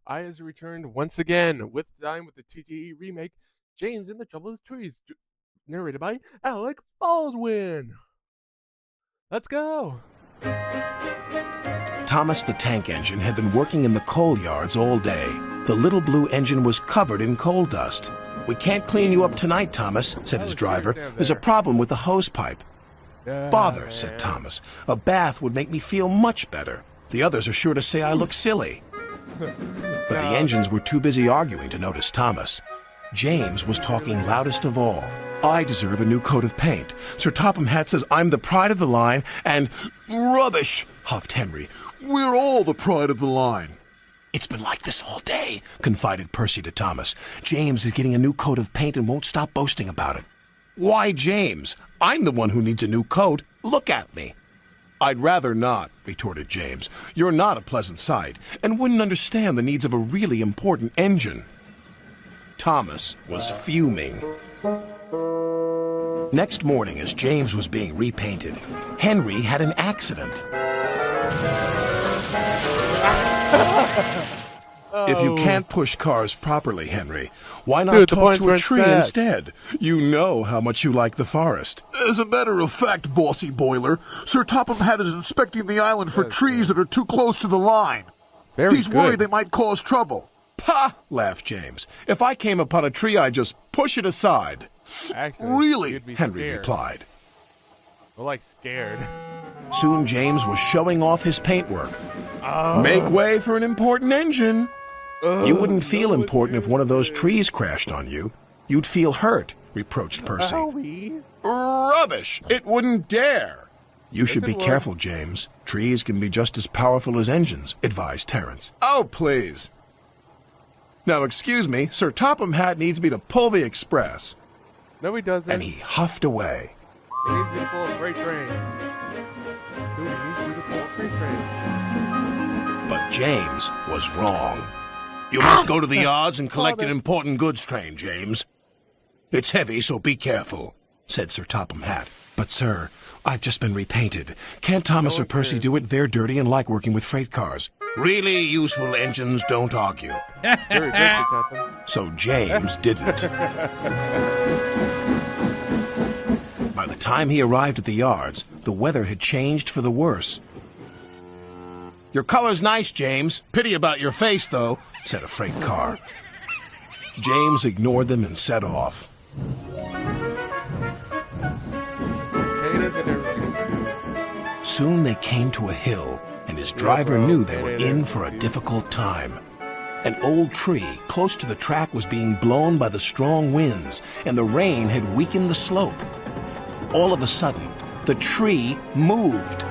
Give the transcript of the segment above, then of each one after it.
I has returned once again with time with the TTE remake, James in the Trouble with Trees, narrated by Alec Baldwin. Let's go. Thomas the tank engine had been working in the coal yards all day. The little blue engine was covered in coal dust. "We can't clean you up tonight, Thomas," said his driver. "There's a problem with the hose pipe." "Bother," said Thomas. "A bath would make me feel much better. The others are sure to say I look silly." But the engines were too busy arguing to notice Thomas. James was talking loudest of all. "I deserve a new coat of paint. Sir Topham Hatt says I'm the pride of the line, and—" "Rubbish," huffed Henry. "We're all the pride of the line." "It's been like this all day," confided Percy to Thomas. "James is getting a new coat of paint and won't stop boasting about it." "Why, James? I'm the one who needs a new coat. Look at me." "I'd rather not," retorted James. "You're not a pleasant sight, and wouldn't understand the needs of a really important engine." Thomas was fuming. Next morning, as James was being repainted, Henry had an accident. "If you can't push cars properly, Henry, why not talk to a tree instead? You know how much you like the forest." "As a matter of fact, bossy boiler, Sir Topham Hatt is inspecting the island for trees that are too close to the line. He's worried they might cause trouble." "Pah!" laughed James. "If I came upon a tree, I'd just push it aside." Actually, "Really?" Henry replied. We're like scared. Soon James was showing off his paintwork. "Make way for an important engine." "You wouldn't feel important if one of those trees crashed on you. You'd feel hurt," reproached Percy. "Rubbish! It wouldn't dare." "You should be careful, James. Trees can be just as powerful as engines," advised Terence. "Oh, please. Now, excuse me, Sir Topham Hatt needs me to pull the express." No, he doesn't. And he huffed away. He needs you to pull a freight train. He needs you to pull a freight train. But James was wrong. "You must go to the yards and collect an important goods train, James. It's heavy, so be careful," said Sir Topham Hatt. "But, sir, I've just been repainted. Can't Thomas or Percy do it? They're dirty and like working with freight cars." "Really useful engines don't argue." So James didn't. By the time he arrived at the yards, the weather had changed for the worse. "Your color's nice, James. Pity about your face, though," said a freight car. James ignored them and set off. Soon they came to a hill, and his driver knew they were in for a difficult time. An old tree close to the track was being blown by the strong winds, and the rain had weakened the slope. All of a sudden, the tree moved.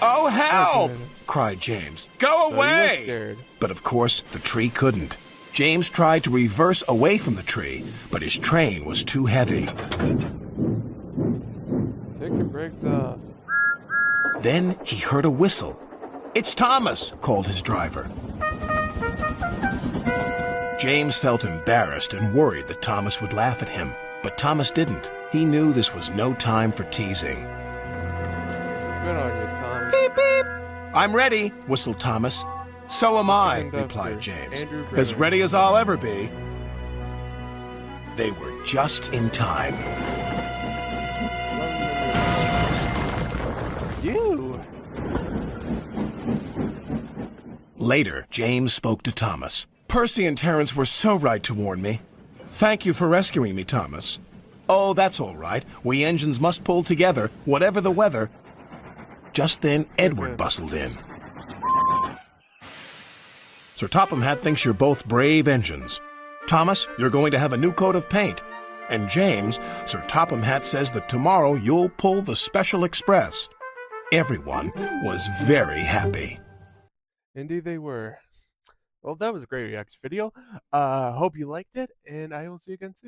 "Oh, help!" cried James. "Go away!" But of course, the tree couldn't. James tried to reverse away from the tree, but his train was too heavy. Take your brakes off. Then he heard a whistle. "It's Thomas," called his driver. James felt embarrassed and worried that Thomas would laugh at him, but Thomas didn't. He knew this was no time for teasing. Good on you, Thomas. "Beep, beep." "I'm ready," whistled Thomas. "So am I," replied James. "As ready as I'll ever be." They were just in time. You. Later, James spoke to Thomas. "Percy and Terence were so right to warn me. Thank you for rescuing me, Thomas." "Oh, that's all right. We engines must pull together, whatever the weather." Just then, Edward bustled in. "Sir Topham Hatt thinks you're both brave engines. Thomas, you're going to have a new coat of paint. And James, Sir Topham Hatt says that tomorrow you'll pull the special express." Everyone was very happy. Indeed they were. Well, that was a great reaction video. Hope you liked it, and I will see you again soon.